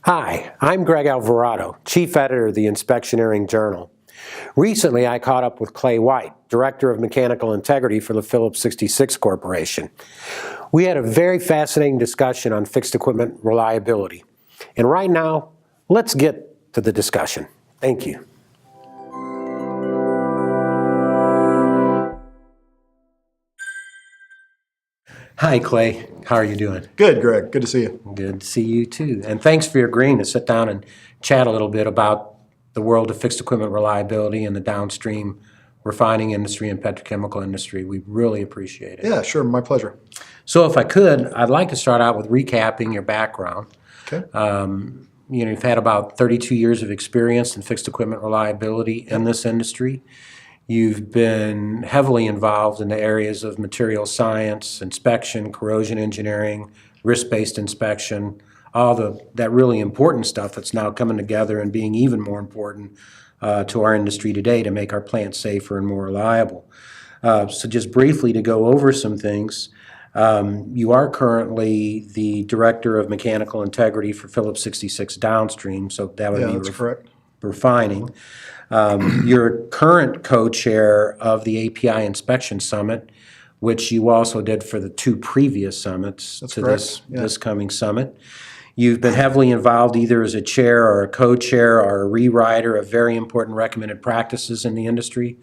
Hi, I'm Greg Alvarado, Chief Editor of the Inspectioneering Journal. Recently, I caught up with Clay White, Director of Mechanical Integrity for the Phillips 66 Corporation. We had a very fascinating discussion on fixed equipment reliability. And right now, let's get to the discussion. Thank you. Hi, Clay. How are you doing? Good, Greg. Good to see you. Good to see you too. And thanks for agreeing to sit down and chat a little bit about the world of fixed equipment reliability and the downstream refining industry and petrochemical industry. We really appreciate it. Yeah, sure. My pleasure. So if I could, I'd like to start out with recapping your background. Okay. You've had about 32 years of experience in fixed equipment reliability in this industry. You've been heavily involved in the areas of material science, inspection, corrosion engineering, risk-based inspection, all that really important stuff that's now coming together and being even more important to our industry today to make our plants safer and more reliable. So just briefly to go over some things, you are currently the Director of Mechanical Integrity for Phillips 66 Downstream, so that would Yeah, be that's correct. refining. You're current co-chair of the API Inspection Summit, which you also did for the two previous summits That's to correct. this coming summit. You've been heavily involved either as a chair or a co-chair or a rewriter of very important recommended practices in the industry,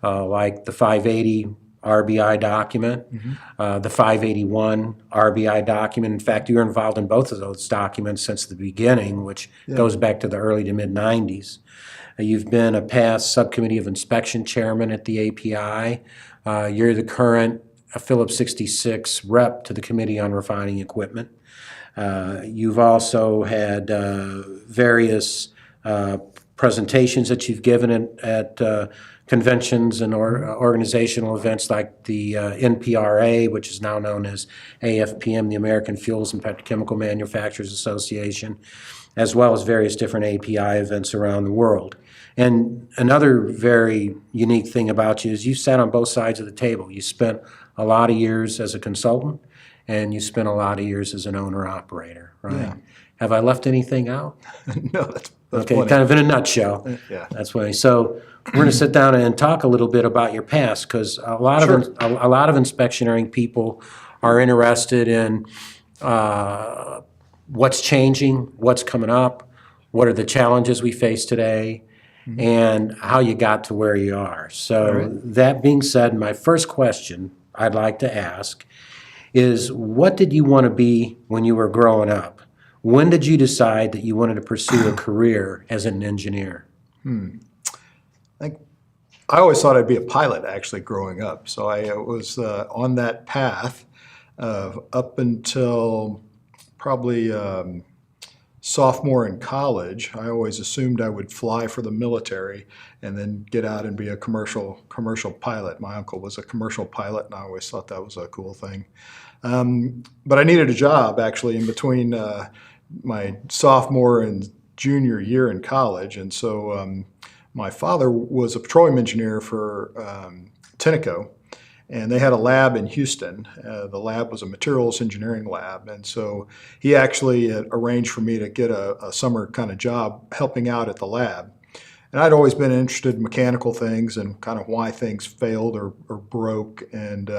like the 580 RBI document, the 581 RBI document. In fact, you were involved in both of those documents since the beginning, which goes back to the early to mid-90s. You've been a past subcommittee of inspection chairman at the API. You're the current Phillips 66 rep to the Committee on Refining Equipment. You've also had various presentations that you've given at conventions and organizational events like the NPRA, which is now known as AFPM, the American Fuels and Petrochemical Manufacturers Association, as well as various different API events around the world. And another very unique thing about you is you sat on both sides of the table. You spent a lot of years as a consultant, and you spent a lot of years as an owner-operator, right? Yeah. Have I left anything out? No, that's Okay, plenty. kind of in a nutshell. Yeah. That's funny. So we're going to sit down and talk a little bit about your past, because a lot Sure. of a lot of inspectioneering people are interested in what's changing, what's coming up, what are the challenges we face today, and how you got to where you are. So that being said, my first question I'd like to ask is, what did you want to be when you were growing up? When did you decide that you wanted to pursue a career as an engineer? I always thought I'd be a pilot, actually, growing up. So I was on that path up until probably sophomore in college. I always assumed I would fly for the military and then get out and be a commercial pilot. My uncle was a commercial pilot, and I always thought that was a cool thing. But I needed a job, actually, in between my sophomore and junior year in college. And so my father was a petroleum engineer for Tenneco, and they had a lab in Houston. The lab was a materials engineering lab, and so he actually arranged for me to get a summer kind of job helping out at the lab. And I'd always been interested in mechanical things and kind of why things failed or broke, and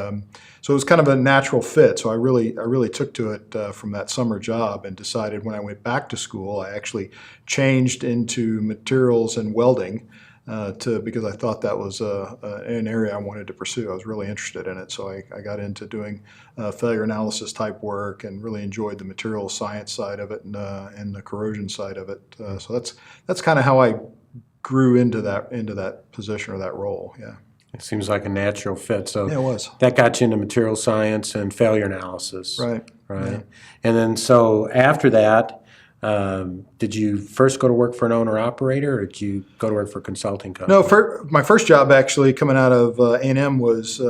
so it was kind of a natural fit. So I really took to it from that summer job, and decided when I went back to school, I actually changed into materials and welding because I thought that was an area I wanted to pursue. I was really interested in it, so I got into doing failure analysis type work, and really enjoyed the material science side of it and the corrosion side of it. So that's kind of how I grew into that position or that role. Yeah. It seems like a natural fit. So Yeah, it was. that got you into material science and failure analysis. Right. Right. Yeah. And then so after that, did you first go to work for an owner-operator, or did you go to work for a consulting company? No, my first job actually coming out of A&M was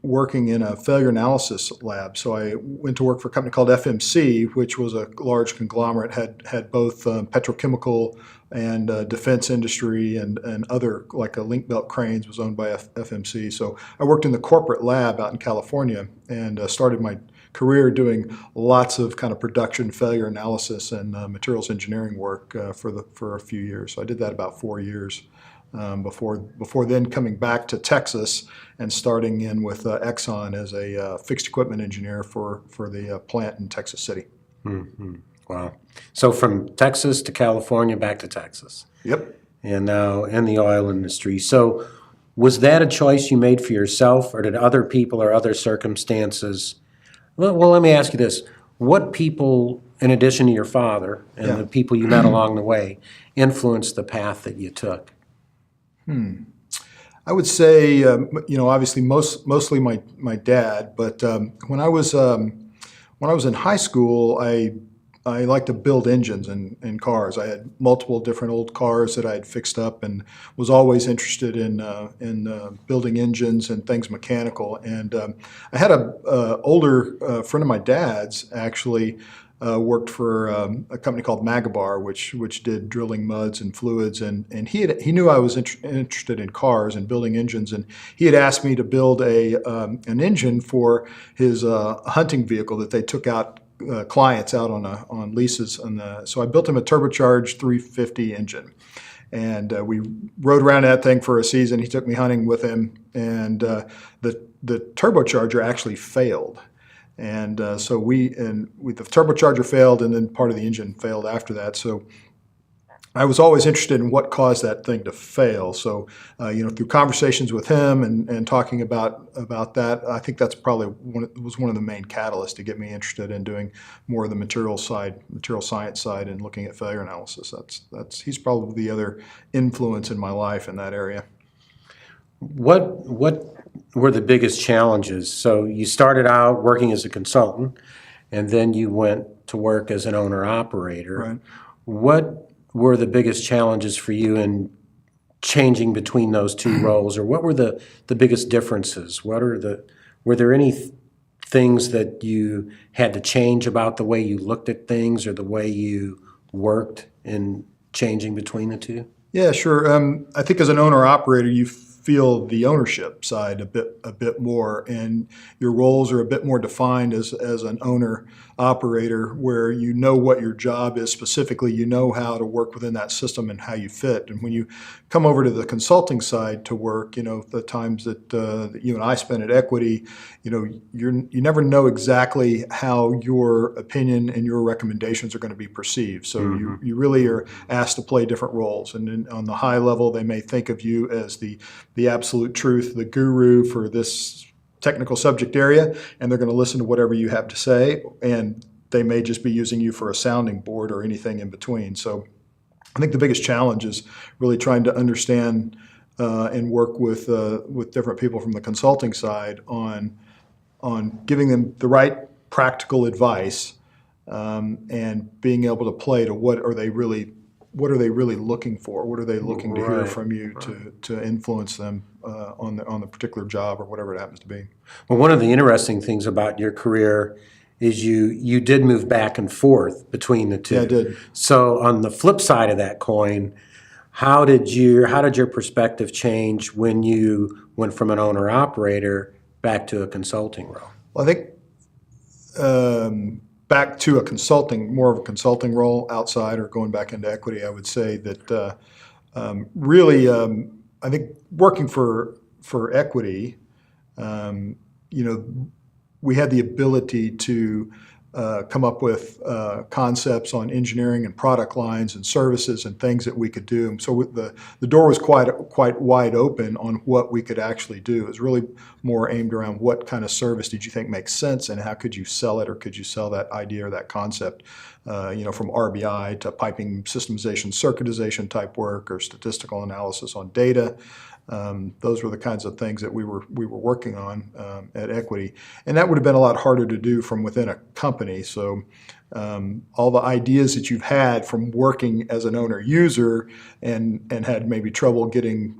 working in a failure analysis lab. So I went to work for a company called FMC, which was a large conglomerate, had both petrochemical and defense industry and other, like a link belt cranes was owned by FMC. So I worked in the corporate lab out in California, and started my career doing lots of kind of production failure analysis and materials engineering work for a few years. So I did that about 4 years before then coming back to Texas and starting in with Exxon as a fixed equipment engineer for the plant in Texas City. Mm-hmm. Wow. So from Texas to California, back to Texas. Yep. And now in the oil industry. So was that a choice you made for yourself, or did other people or other circumstances? Well, let me ask you this. What people, in addition to your father and Yeah. the people you met along the way, influenced the path that you took? I would say, obviously mostly my dad, but when I was in high school, I liked to build engines in cars. I had multiple different old cars that I had fixed up, and was always interested in building engines and things mechanical. And I had a older friend of my dad's actually. Worked for a company called Magabar, which did drilling muds and fluids, and he knew I was interested in cars and building engines, and he had asked me to build an engine for his hunting vehicle that they took out clients out on leases, so I built him a turbocharged 350 engine. And we rode around that thing for a season. He took me hunting with him, and the turbocharger actually failed. And so the turbocharger failed, and then part of the engine failed after that. So I was always interested in what caused that thing to fail. So through conversations with him and talking about that, I think that's probably was one of the main catalysts to get me interested in doing more of the material science side, and looking at failure analysis. He's probably the other influence in my life in that area. What were the biggest challenges? So you started out working as a consultant, and then you went to work as an owner-operator. Right. What were the biggest challenges for you in changing between those two roles, or what were the biggest differences? Were there any things that you had to change about the way you looked at things or the way you worked in changing between the two? Yeah, sure. I think as an owner-operator, you feel the ownership side a bit more, and your roles are a bit more defined as an owner-operator, where you know what your job is specifically, you know how to work within that system and how you fit. And when you come over to the consulting side to work, the times that you and I spent at Equity, you never know exactly how your opinion and your recommendations are going to be perceived. So you really are asked to play different roles. And then on the high level, they may think of you as the absolute truth, the guru for this technical subject area, and they're going to listen to whatever you have to say, and they may just be using you for a sounding board or anything in between. So I think the biggest challenge is really trying to understand and work with different people from the consulting side on giving them the right practical advice, and being able to play to what are they really looking for? What are they looking to hear Right, from you to influence them on the particular job or whatever it happens to be? Well, one of the interesting things about your career is you did move back and forth between the two. Yeah, I did. So on the flip side of that coin, how did your perspective change when you went from an owner-operator back to a consulting role? Well, I think back to more of a consulting role outside, or going back into Equity, I would say that really, I think working for Equity, we had the ability to come up with concepts on engineering and product lines and services and things that we could do. So the door was quite wide open on what we could actually do. It was really more aimed around what kind of service did you think makes sense, and how could you sell it, or could you sell that idea or that concept, from RBI to piping systemization, circuitization type work, or statistical analysis on data. Those were the kinds of things that we were working on at Equity, and that would have been a lot harder to do from within a company. So all the ideas that you've had from working as an owner user and had maybe trouble getting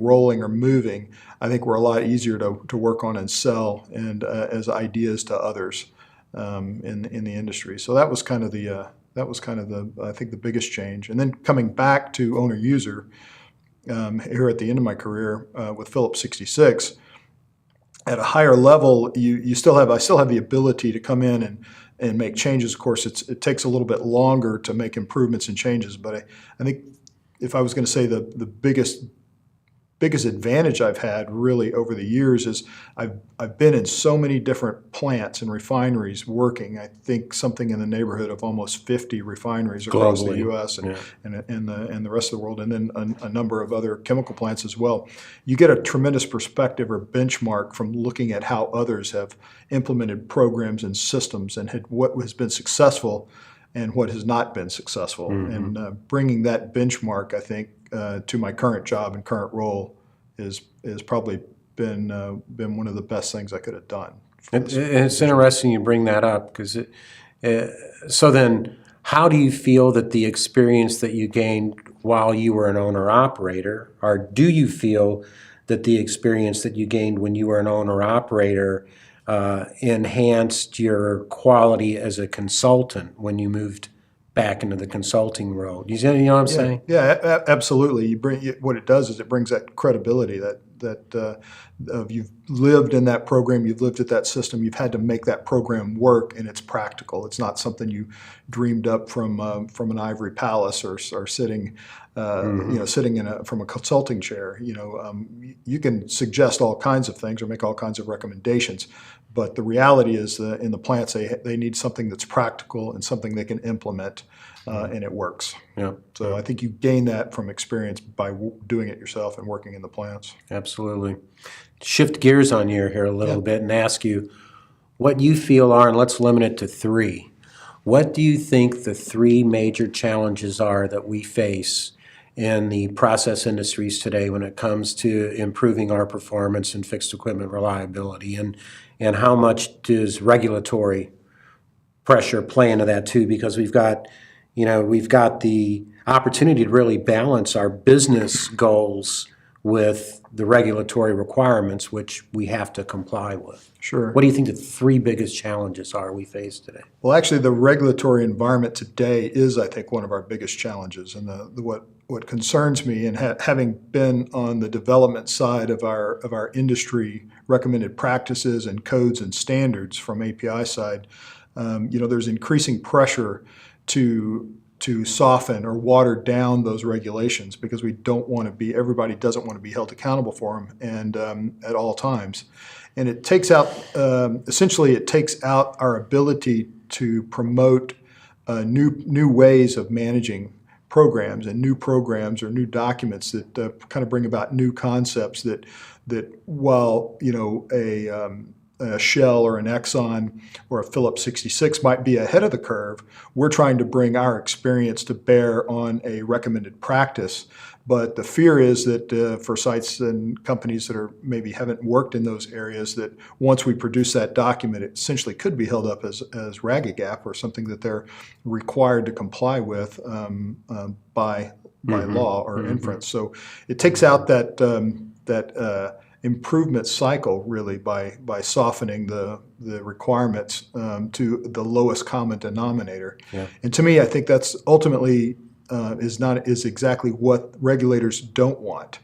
rolling or moving, I think were a lot easier to work on and sell and as ideas to others in the industry. So that was kind of the I think the biggest change. And then coming back to owner user. Here at the end of my career with Phillips 66, at a higher level, I still have the ability to come in and make changes. Of course, it takes a little bit longer to make improvements and changes, but I think if I was going to say the biggest advantage I've had really over the years is I've been in so many different plants and refineries working. I think something in the neighborhood of almost 50 refineries across the Globally, U.S. yeah. and the rest of the world, and then a number of other chemical plants as well. You get a tremendous perspective or benchmark from looking at how others have implemented programs and systems and what has been successful and what has not been successful. Mm-hmm. And bringing that benchmark, I think, to my current job and current role is probably been one of the best things I could have done. It's interesting you bring that up because so then how do you feel that the experience that you gained while you were an owner-operator, or do you feel that the experience that you gained when you were an owner-operator enhanced your quality as a consultant when you moved back into the consulting role? You know what I'm saying? Yeah, absolutely. What it does is it brings that credibility that you've lived in that program, you've lived at that system, you've had to make that program work, and it's practical. It's not something you dreamed up from an ivory palace or sitting from a consulting chair. You can suggest all kinds of things or make all kinds of recommendations, but the reality is in the plants they need something that's practical and something they can implement, and it works. Yeah. So I think you gain that from experience by doing it yourself and working in the plants. Absolutely. Shift gears on you here a little bit and ask you what you feel are, and let's limit it to three. What do you think the three major challenges are that we face in the process industries today when it comes to improving our performance and fixed equipment reliability? And how much does regulatory pressure play into that too? Because we've got the opportunity to really balance our business goals with the regulatory requirements, which we have to comply with. Sure. What do you think the three biggest challenges are we face today? Well, actually, the regulatory environment today is, I think, one of our biggest challenges. And what concerns me, and having been on the development side of our industry recommended practices and codes and standards from API side, there's increasing pressure to soften or water down those regulations because everybody doesn't want to be held accountable for them and at all times. And it takes out, essentially it takes out our ability to promote new ways of managing programs and new programs or new documents that kind of bring about new concepts that while, a Shell or an Exxon or a Phillips 66 might be ahead of the curve, we're trying to bring our experience to bear on a recommended practice. But the fear is that for sites and companies that maybe haven't worked in those areas, that once we produce that document, it essentially could be held up as RAGGAP or something that they're required to comply with by law or inference. So it takes out that improvement cycle really by softening the requirements to the lowest common denominator. Yeah. And to me, I think that's ultimately is exactly what regulators don't want.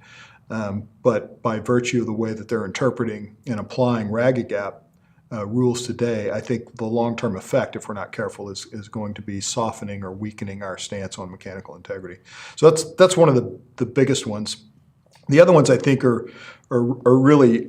But by virtue of the way that they're interpreting and applying RAGGAP rules today, I think the long-term effect, if we're not careful, is going to be softening or weakening our stance on mechanical integrity. So that's one of the biggest ones. The other ones I think are really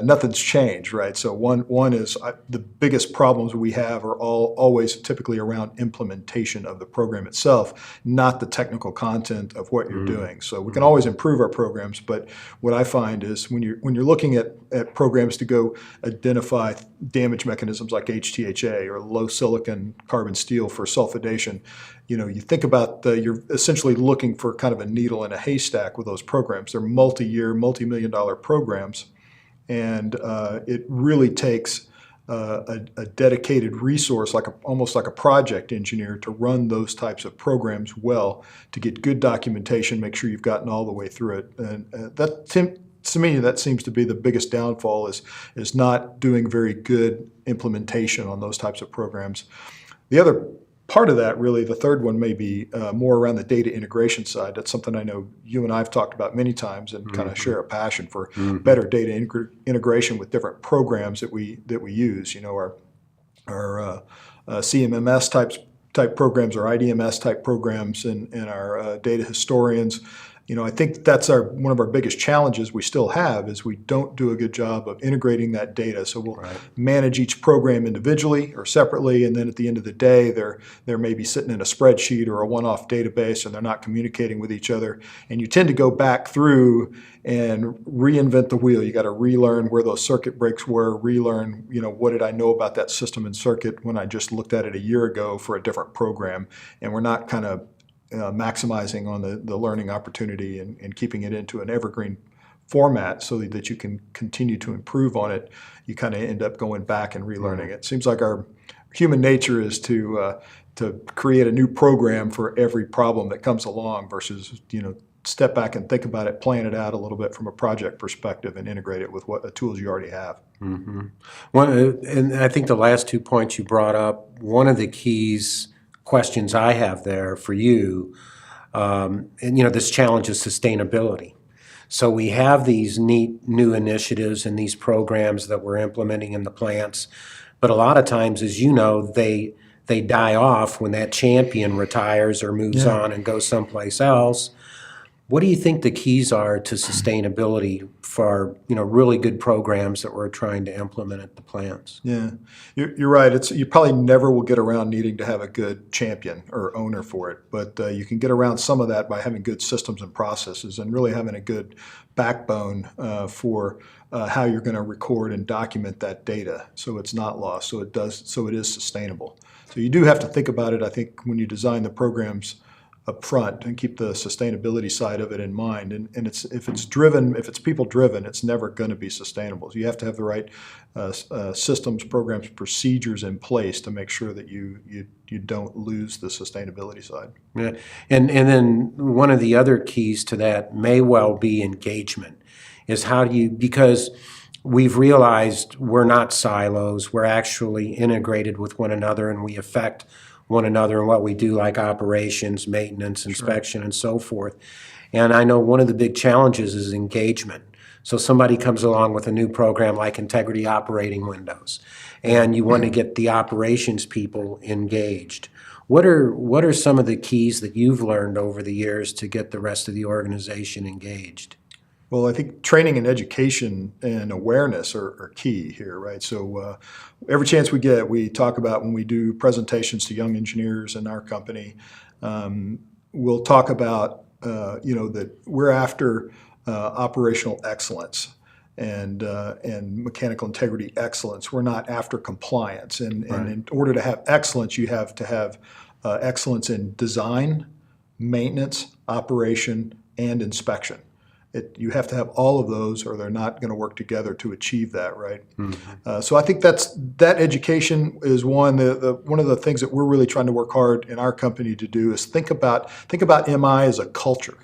nothing's changed, right? So one is the biggest problems we have are always typically around implementation of the program itself, not the technical content of what you're doing. So we can always improve our programs, but what I find is when you're looking at programs to go identify damage mechanisms like HTHA or low silicon carbon steel for sulfidation, you think about you're essentially looking for kind of a needle in a haystack with those programs. They're multi-year, multi-million-dollar programs, and it really takes a dedicated resource, almost like a project engineer, to run those types of programs well, to get good documentation, make sure you've gotten all the way through it. And to me, that seems to be the biggest downfall is not doing very good implementation on those types of programs. The other part of that, really, the third one may be more around the data integration side. That's something I know you and I have talked about many times, and kind of share a passion for better data integration with different programs that we use. You know, our CMMS type programs or IDMS type programs, and our data historians. You know, I think that's one of our biggest challenges we still have is we don't do a good job of integrating that data. So we'll manage each program individually or separately, and then at the end of the day, they're maybe sitting in a spreadsheet or a one-off database, and they're not communicating with each other. And you tend to go back through and reinvent the wheel. You got to relearn where those circuit breaks were, relearn, you know, what did I know about that system and circuit when I just looked at it a year ago for a different program, and we're not kind of maximizing on the learning opportunity and keeping it into an evergreen format so that you can continue to improve on it. You kind of end up going back and relearning it. Seems like our human nature is to create a new program for every problem that comes along versus, you know, step back and think about it, plan it out a little bit from a project perspective, and integrate it with what the tools you already have. Well, and I think the last 2 points you brought up, one of the questions I have there for you, and you know, this challenge is sustainability. So we have these neat new initiatives and these programs that we're implementing in the plants, but a lot of times, as you know, they die off when that champion retires or moves on and goes someplace else. What do you think the keys are to sustainability for, you know, really good programs that we're trying to implement at the plants? Yeah, you're right. You probably never will get around needing to have a good champion or owner for it, but you can get around some of that by having good systems and processes and really having a good backbone for how you're going to record and document that data so it's not lost, so it is sustainable. So you do have to think about it, I think, when you design the programs up front, and keep the sustainability side of it in mind. And if it's people driven, it's never going to be sustainable. So you have to have the right systems, programs, procedures in place to make sure that you don't lose the sustainability side. Yeah. And then one of the other keys to that may well be engagement. Is how do you, because we've realized we're not silos, we're actually integrated with one another, and we affect one another in what we do, like operations, maintenance, inspection, and so forth. And I know one of the big challenges is engagement. So somebody comes along with a new program like Integrity Operating Windows, and you want to get the operations people engaged. What are some of the keys that you've learned over the years to get the rest of the organization engaged? Well, I think training and education and awareness are key here, right? So every chance we get, we talk about when we do presentations to young engineers in our company, we'll talk about, that we're after operational excellence and mechanical integrity excellence. We're not after compliance. And in order to have excellence, you have to have excellence in design, maintenance, operation, and inspection. You have to have all of those, or they're not going to work together to achieve that, right? So I think that education is one of the things that we're really trying to work hard in our company to do is think about MI as a culture,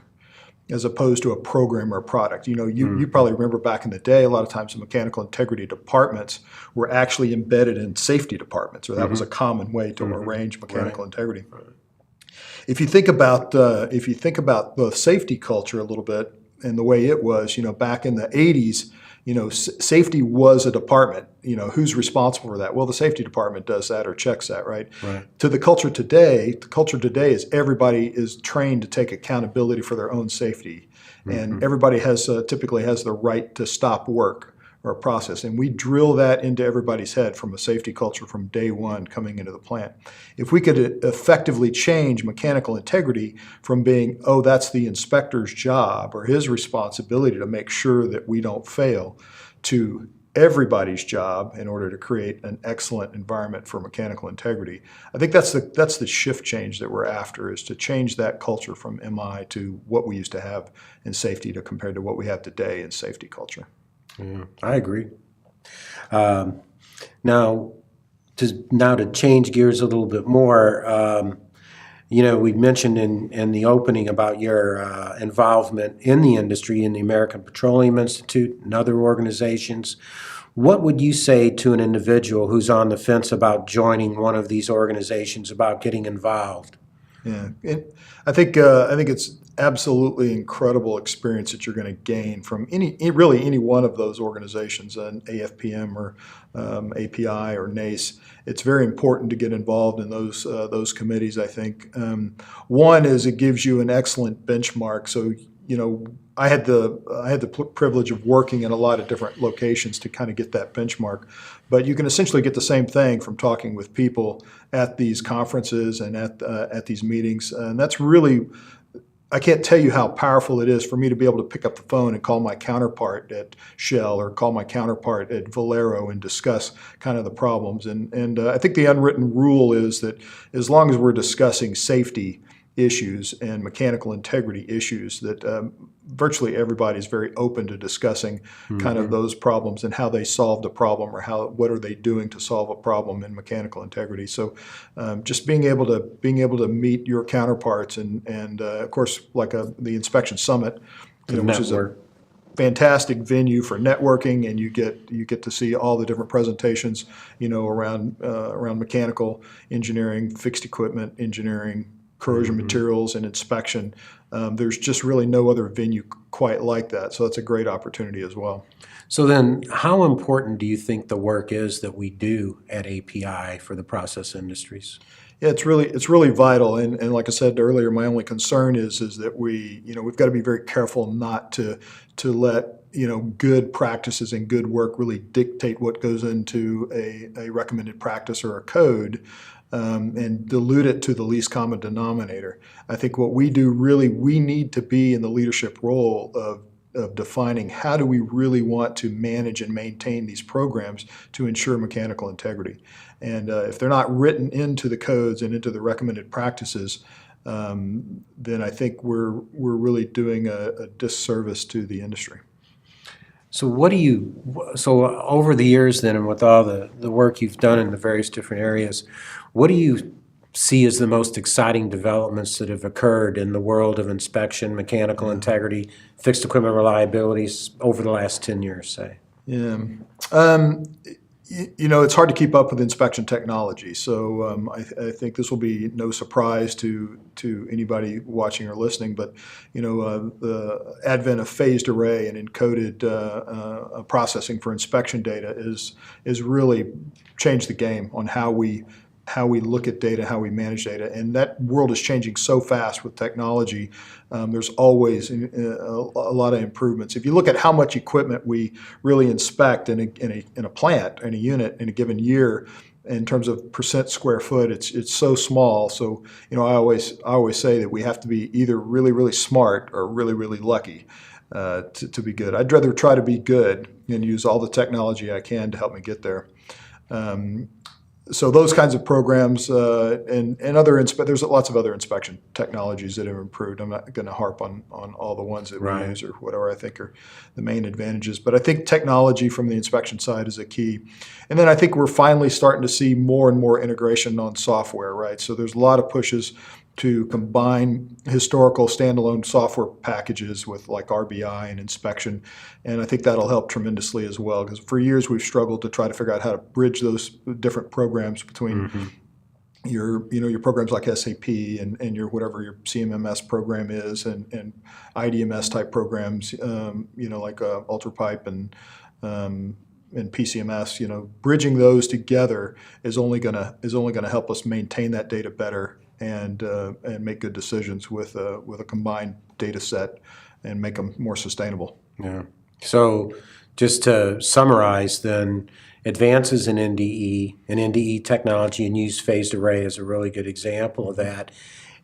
as opposed to a program or a product. You know, you probably remember back in the day, a lot of times the mechanical integrity departments were actually embedded in safety departments, or that was a common way to arrange mechanical integrity. If you think about the safety culture a little bit, and the way it was, back in the 80s, safety was a department. Who's responsible for that? Well, the safety department does that or checks that, right? To the culture today is everybody is trained to take accountability for their own safety. And everybody typically has the right to stop work or a process. And we drill that into everybody's head from a safety culture from day one coming into the plant. If we could effectively change mechanical integrity from being, oh, that's the inspector's job or his responsibility to make sure that we don't fail, to everybody's job in order to create an excellent environment for mechanical integrity. I think that's the shift change that we're after, is to change that culture from MI to what we used to have in safety compared to what we have today in safety culture. Yeah, I agree. Now to change gears a little bit more, we mentioned in the opening about your involvement in the industry in the American Petroleum Institute and other organizations. What would you say to an individual who's on the fence about joining one of these organizations, about getting involved? Yeah, I think it's absolutely incredible experience that you're going to gain from really any one of those organizations, an AFPM or API or NACE. It's very important to get involved in those committees. I think one is it gives you an excellent benchmark. So I had the privilege of working in a lot of different locations to kind of get that benchmark, but you can essentially get the same thing from talking with people at these conferences and at these meetings, and that's really, I can't tell you how powerful it is for me to be able to pick up the phone and call my counterpart at Shell or call my counterpart at Valero and discuss kind of the problems. And I think the unwritten rule is that as long as we're discussing safety issues and mechanical integrity issues, that virtually everybody is very open to discussing kind of those problems and how they solved a problem, or what are they doing to solve a problem in mechanical integrity. So just being able to meet your counterparts and of course, like the Inspection Summit, which is a fantastic venue for networking, and you get to see all the different presentations around mechanical engineering, fixed equipment engineering, corrosion materials, and inspection. There's just really no other venue quite like that, so that's a great opportunity as well. So then, how important do you think the work is that we do at API for the process industries? Yeah, it's really vital, and like I said earlier, my only concern is that we've got to be very careful not to let good practices and good work really dictate what goes into a recommended practice or a code. And dilute it to the least common denominator. I think what we do really, we need to be in the leadership role of defining how do we really want to manage and maintain these programs to ensure mechanical integrity. And if they're not written into the codes and into the recommended practices, then I think we're really doing a disservice to the industry. So so over the years then, and with all the work you've done in the various different areas, what do you see as the most exciting developments that have occurred in the world of inspection, mechanical integrity, fixed equipment reliabilities over the last 10 years, say? Yeah. It's hard to keep up with inspection technology, so I think this will be no surprise to anybody watching or listening. But the advent of phased array and encoded processing for inspection data is really changed the game on how we look at data, how we manage data, and that world is changing so fast with technology. There's always a lot of improvements. If you look at how much equipment we really inspect in a plant, in a unit, in a given year, in terms of percent square foot, it's so small. So I always say that we have to be either really, really smart or really, really lucky to be good. I'd rather try to be good and use all the technology I can to help me get there. So those kinds of programs and there's lots of other inspection technologies that have improved. I'm not going to harp on all the ones that we use or whatever I think are the main advantages. But I think technology from the inspection side is a key. And then I think we're finally starting to see more and more integration on software, right? So there's a lot of pushes to combine historical standalone software packages with like RBI and inspection. And I think that'll help tremendously as well, because for years we've struggled to try to figure out how to bridge those different programs between your programs like SAP and your whatever your CMMS program is and IDMS type programs, like UltraPipe and PCMS. Bridging those together is only gonna help us maintain that data better and make good decisions with a combined data set and make them more sustainable. Yeah. So just to summarize then, advances in NDE and NDE technology and use phased array is a really good example of that.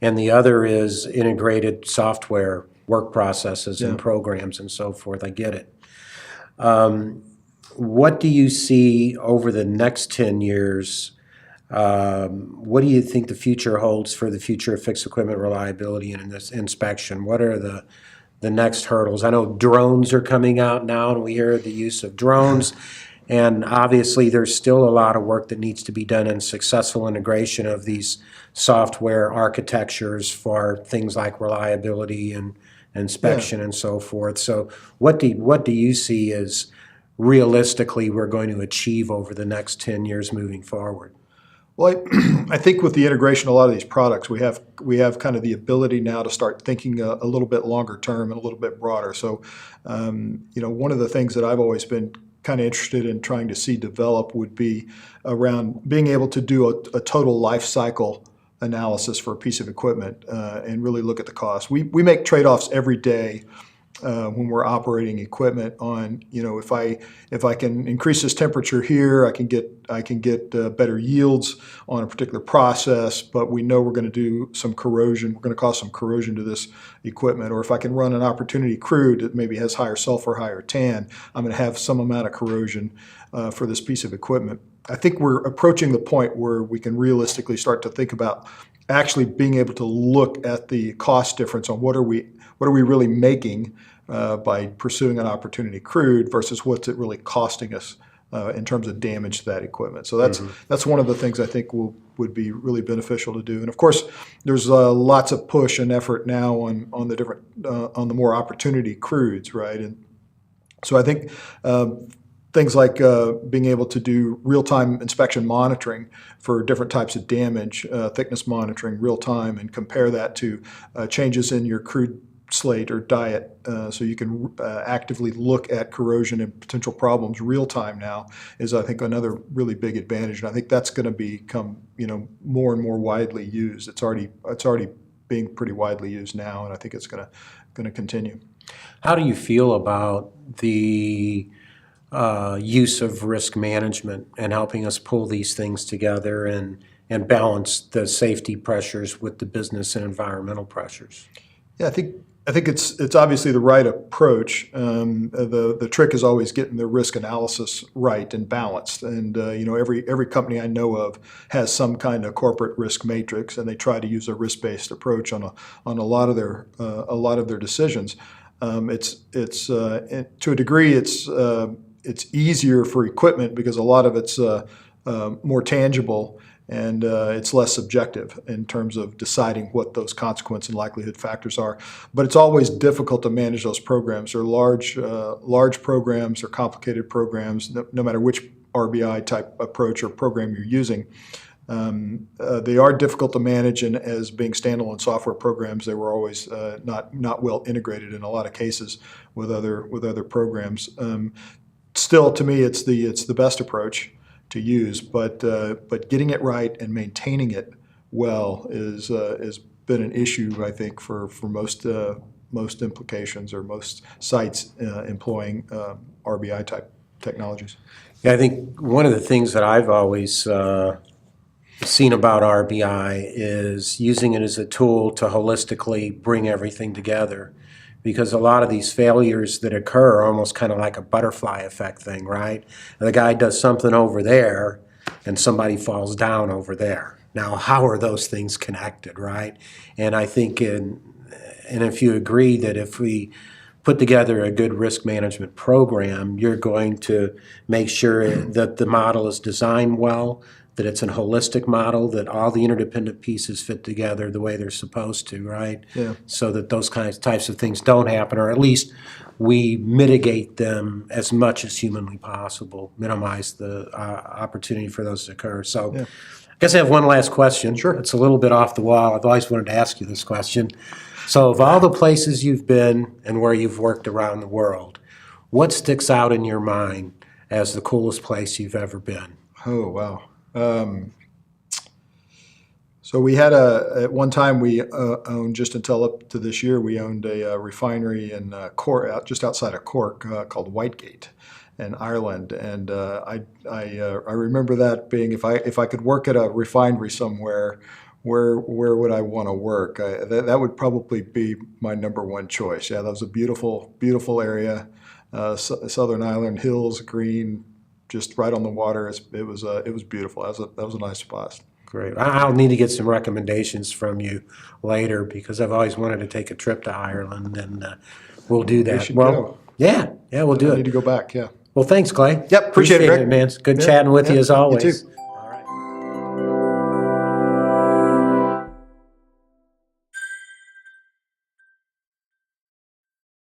And the other is integrated software work processes and programs and so forth. I get it. What do you see over the next 10 years? What do you think the future holds for the future of fixed equipment reliability and this inspection? What are the next hurdles? I know drones are coming out now, and we hear the use of drones. And obviously, there's still a lot of work that needs to be done in successful integration of these software architectures for things like reliability and inspection and so forth. So what do you see as realistically we're going to achieve over the next 10 years moving forward? Well, I think with the integration of a lot of these products, we have kind of the ability now to start thinking a little bit longer term and a little bit broader. So, one of the things that I've always been kind of interested in trying to see develop would be around being able to do a total life cycle analysis for a piece of equipment and really look at the cost. We make trade-offs every day when we're operating equipment on, if I can increase this temperature here, I can get better yields on a particular process, but we know we're going to do some corrosion. We're going to cause some corrosion to this equipment. Or if I can run an opportunity crude that maybe has higher sulfur, higher tan, I'm going to have some amount of corrosion for this piece of equipment. I think we're approaching the point where we can realistically start to think about actually being able to look at the cost difference on what are we really making by pursuing an opportunity crude versus what's it really costing us in terms of damage to that equipment. So that's one of the things I think would be really beneficial to do. And of course, there's lots of push and effort now on the different on the more opportunity crudes, right? And so I think things like being able to do real-time inspection monitoring for different types of damage, thickness monitoring real-time, and compare that to changes in your crude slate or diet, so you can actively look at corrosion and potential problems real-time now is, I think, another really big advantage. And I think that's going to become, more and more widely used. It's already being pretty widely used now, and I think it's going to continue. How do you feel about the use of risk management and helping us pull these things together and balance the safety pressures with the business and environmental pressures? Yeah, I think it's obviously the right approach. The trick is always getting the risk analysis right and balanced. And every company I know of has some kind of corporate risk matrix, and they try to use a risk-based approach on a lot of their decisions. To a degree, it's easier for equipment because a lot of it's more tangible, and it's less subjective in terms of deciding what those consequence and likelihood factors are. But it's always difficult to manage those programs. They're large programs or complicated programs, no matter which RBI type approach or program you're using. They are difficult to manage, and as being standalone software programs, they were always not well integrated in a lot of cases with other programs. Still, to me, it's the best approach to use, but getting it right and maintaining it well is been an issue, I think, for most implications or most sites employing RBI type technologies. Yeah, I think one of the things that I've always seen about RBI is using it as a tool to holistically bring everything together. Because a lot of these failures that occur are almost kind of like a butterfly effect thing, right? And the guy does something over there and somebody falls down over there. Now, how are those things connected, right? And I think and if you agree that if we put together a good risk management program, you're going to make sure that the model is designed well, that it's a holistic model, that all the interdependent pieces fit together the way they're supposed to, right? Yeah. So that those types of things don't happen, or at least we mitigate them as much as humanly possible, minimize the opportunity for those to occur. So I guess I have one last question. Sure. It's a little bit off the wall. I've always wanted to ask you this question. So of all the places you've been and where you've worked around the world, what sticks out in your mind as the coolest place you've ever been? Oh, wow. So we had at one time we owned, just until up to this year, we owned a refinery in Cork, just outside of Cork, called Whitegate in Ireland. And I remember that being, if I could work at a refinery somewhere, where would I want to work? That would probably be my number one choice. Yeah, that was a beautiful, beautiful area. Southern Ireland, hills, green, just right on the water. It was beautiful. That was a nice spot. Great. I'll need to get some recommendations from you later because I've always wanted to take a trip to Ireland, and we'll do that. We should go. Yeah, we'll do I it. need to go back. Yeah. Well, thanks, Clay. Yep, appreciate it, Greg. man. Good chatting with you as always. You too.